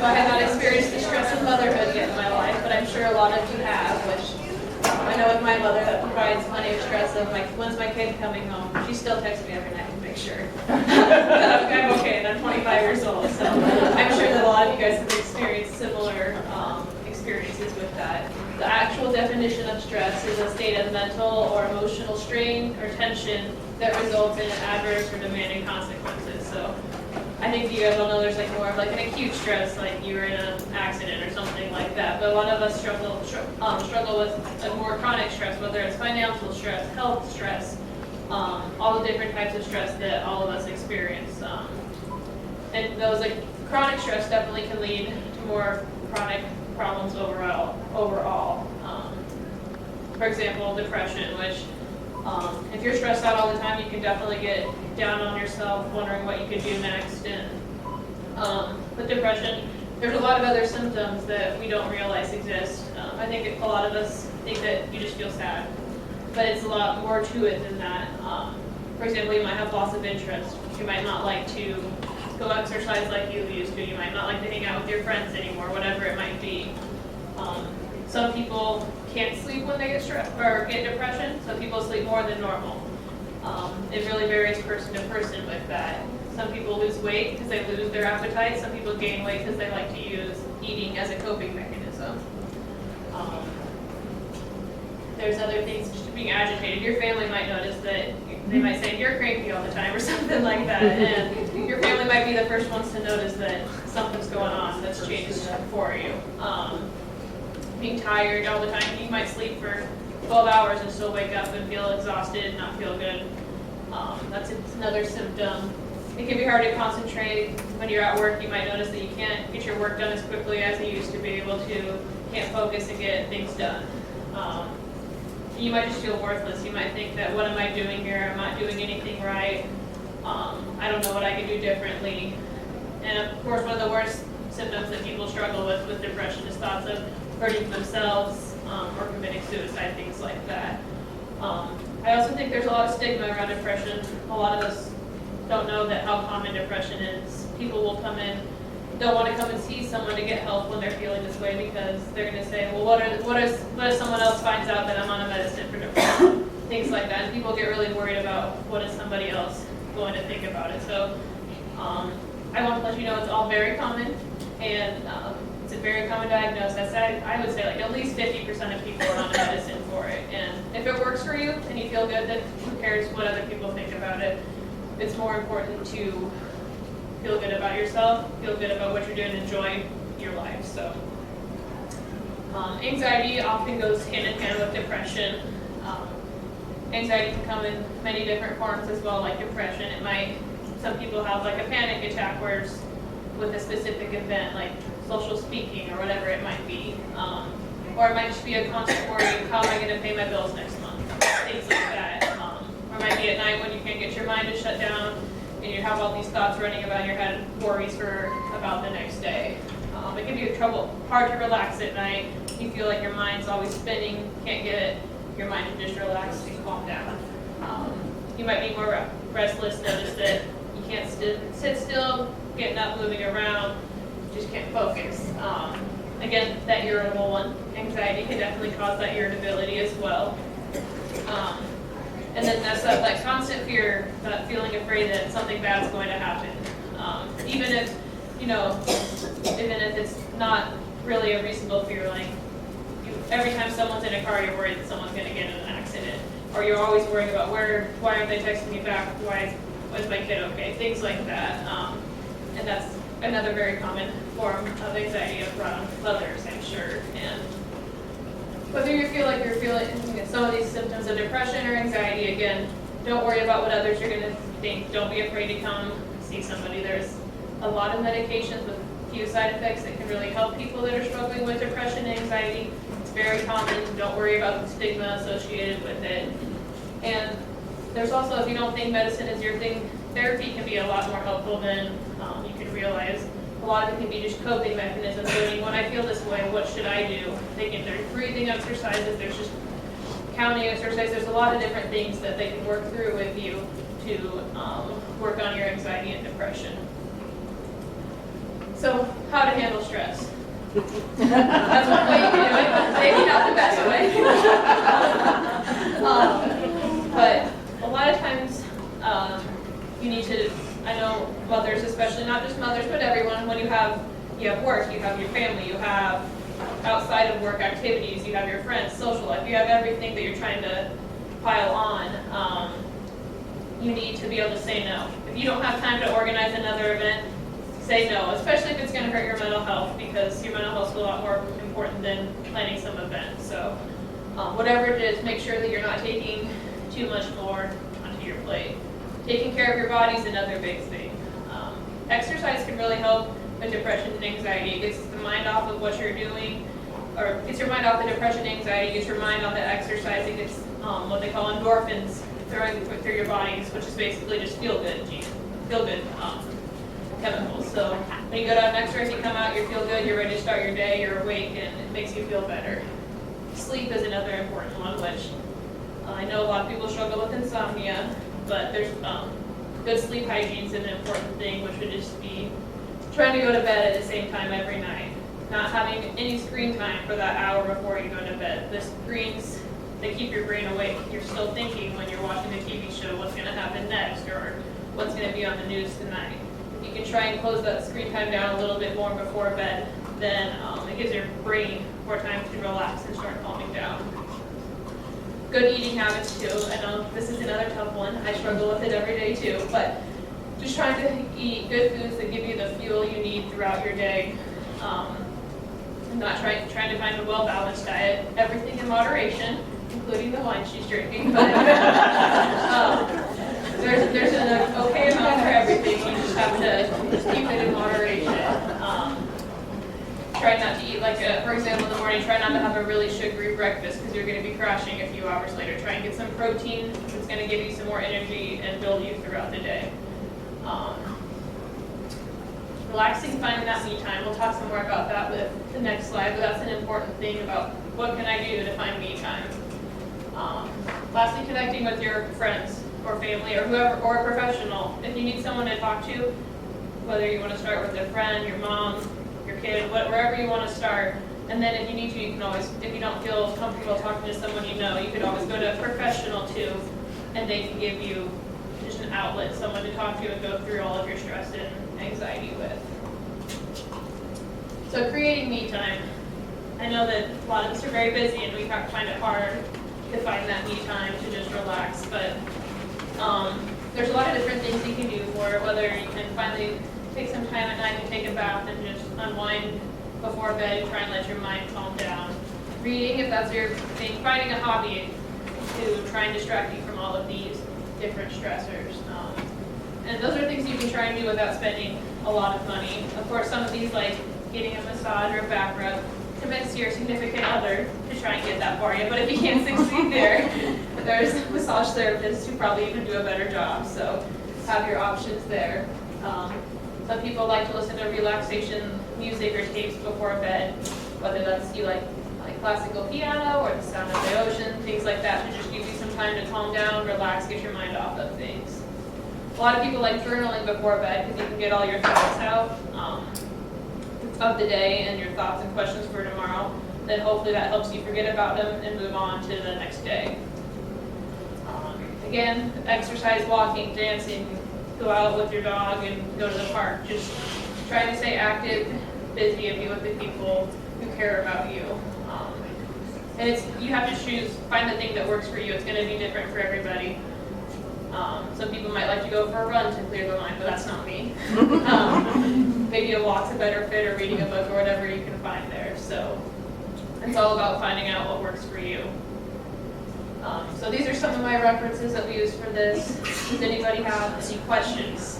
So I have not experienced the stress of motherhood yet in my life, but I'm sure a lot of you have, which I know with my mother that provides plenty of stress of when's my kid coming home. She still texts me every night to make sure that I'm okay and I'm 25 years old. So I'm sure that a lot of you guys have experienced similar experiences with that. The actual definition of stress is a state of mental or emotional strain or tension that results in adverse or demanding consequences. So I think you guys all know there's more of an acute stress, like you were in an accident or something like that. But a lot of us struggle with a more chronic stress, whether it's financial stress, health stress, all the different types of stress that all of us experience. And those chronic stress definitely can lead to more chronic problems overall. For example, depression, which if you're stressed out all the time, you can definitely get down on yourself, wondering what you could do next. And with depression, there's a lot of other symptoms that we don't realize exist. I think a lot of us think that you just feel sad, but it's a lot more to it than that. For example, you might have loss of interest. You might not like to go exercise like you used to. You might not like to hang out with your friends anymore, whatever it might be. Some people can't sleep when they get stressed or get depression. Some people sleep more than normal. It really varies person to person with that. Some people lose weight because they lose their appetite. Some people gain weight because they like to use eating as a coping mechanism. There's other things, just being agitated. Your family might notice that they might say you're cranky all the time or something like that, and your family might be the first ones to notice that something's going on that's changed for you. Being tired all the time, you might sleep for 12 hours and still wake up and feel exhausted and not feel good. That's another symptom. It can be hard to concentrate when you're at work. You might notice that you can't get your work done as quickly as you used to be able to, can't focus and get things done. You might just feel worthless. You might think that, what am I doing here? I'm not doing anything right. I don't know what I could do differently. And of course, one of the worst symptoms that people struggle with depression is thoughts of hurting themselves or committing suicide, things like that. I also think there's a lot of stigma around depression. A lot of us don't know that how common depression is. People will come in, don't want to come and see someone to get help when they're feeling this way because they're going to say, well, what if someone else finds out that I'm on a medicine for depression? Things like that. And people get really worried about what is somebody else going to think about it. So I want to let you know it's all very common, and it's a very common diagnosis. I would say at least 50% of people are on a medicine for it. And if it works for you and you feel good, then who cares what other people think about it? It's more important to feel good about yourself, feel good about what you're doing, enjoy your life. So anxiety often goes hand in hand with depression. Anxiety can come in many different forms as well, like depression. Some people have a panic attack where it's with a specific event, like social speaking or whatever it might be. Or it might just be a constant worry, how am I going to pay my bills next month? Things like that. Or it might be at night when you can't get your mind to shut down and you have all these thoughts running about in your head, worries about the next day. It can be hard to relax at night. You feel like your mind's always spinning, can't get your mind to just relax and calm down. You might be more restless, notice that you can't sit still, getting up, moving around, just can't focus. Again, that irritable one, anxiety can definitely cause that irritability as well. And then that's that constant fear, that feeling afraid that something bad's going to happen. Even if it's not really a reasonable fear, every time someone's in a car, you're worried that someone's going to get in an accident. Or you're always worrying about why aren't they texting me back? Why is my kid okay? Things like that. And that's another very common form of anxiety around mothers, I'm sure. And whether you feel like you're feeling some of these symptoms of depression or anxiety, again, don't worry about what others are going to think. Don't be afraid to come see somebody. There's a lot of medications with few side effects that can really help people that are struggling with depression and anxiety. It's very common. Don't worry about the stigma associated with it. And there's also, if you don't think medicine is your thing, therapy can be a lot more helpful than you can realize. A lot of it can be just coping mechanisms. When I feel this way, what should I do? There's breathing exercises, there's just counting exercises. There's a lot of different things that they can work through with you to work on your anxiety and depression. So how to handle stress. That's one way you can do it, but maybe not the best way. But a lot of times, you need to, I know mothers especially, not just mothers, but everyone, when you have work, you have your family, you have outside of work activities, you have your friends, social life, you have everything that you're trying to pile on. You need to be able to say no. If you don't have time to organize another event, say no, especially if it's going to hurt your mental health, because your mental health is a lot more important than planning some event. So whatever it is, make sure that you're not taking too much more onto your plate. Taking care of your body is another big thing. Exercise can really help with depression and anxiety. It gets the mind off of what you're doing, or gets your mind off the depression and anxiety, gets your mind on the exercise. It gets what they call endorphins through your bodies, which is basically just feel good chemicals. So when you go to an exercise, you come out, you feel good, you're ready to start your day, you're awake, and it makes you feel better. Sleep is another important one, which I know a lot of people struggle with insomnia, but there's good sleep hygiene is an important thing, which would just be trying to go to bed at the same time every night. Not having any screen time for that hour before you go to bed. The screens, they keep your brain awake. You're still thinking when you're watching the TV show what's going to happen next or what's going to be on the news tonight. If you can try and close that screen time down a little bit more before bed, then it gives your brain more time to relax and start calming down. Good eating habits too. I know this is another tough one. I struggle with it every day too, but just trying to eat good foods that give you the fuel you need throughout your day. Not trying to find a well-balanced diet. Everything in moderation, including the wine she's drinking. But there's an okay amount for everything. You just have to just keep it in moderation. Try not to eat for example, in the morning, try not to have a really sugary breakfast because you're going to be crashing a few hours later. Try and get some protein that's going to give you some more energy and build you throughout the day. Relaxing, finding that me time. We'll talk some more about that with the next slide, but that's an important thing about what can I do to find me time. Lastly, connecting with your friends or family or whoever, or a professional. If you need someone to talk to, whether you want to start with a friend, your mom, your kid, wherever you want to start. And then if you need to, you can always, if you don't feel comfortable talking to someone you know, you could always go to a professional too, and they can give you just an outlet, someone to talk to and go through all of your stress and anxiety with. So creating me time. I know that a lot of us are very busy and we find it hard to find that me time to just relax, but there's a lot of different things you can do for it, whether you can finally take some time at night and take a bath and just unwind before bed and try and let your mind calm down. Reading, if that's your thing, finding a hobby to try and distract you from all of these different stressors. And those are things you can try and do without spending a lot of money. Of course, some of these, like getting a massage or a back rub, convince your significant other to try and get that for you. But if you can't succeed there, there's massage therapists who probably even do a better job. So have your options there. Some people like to listen to relaxation music or tapes before bed, whether that's you like classical piano or the sound of the ocean, things like that, to just give you some time to calm down, relax, get your mind off of things. A lot of people like journaling before bed because you can get all your thoughts out of the day and your thoughts and questions for tomorrow. Then hopefully that helps you forget about them and move on to the next day. Again, exercise, walking, dancing, go out with your dog and go to the park. Just try to stay active, busy, and be with the people who care about you. And you have to choose, find the thing that works for you. It's going to be different for everybody. Some people might like to go for a run to clear their mind, but that's not me. Maybe a walk's a better fit, or reading a book, or whatever you can find there. So it's all about finding out what works for you. So these are some of my references that we use for this. Does anybody have any questions?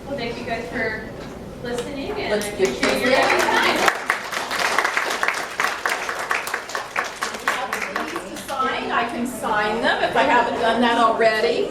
Well, thank you guys for listening, and Let's I give appreciate your Kizzy time. These to sign. I can sign them if I haven't done that already.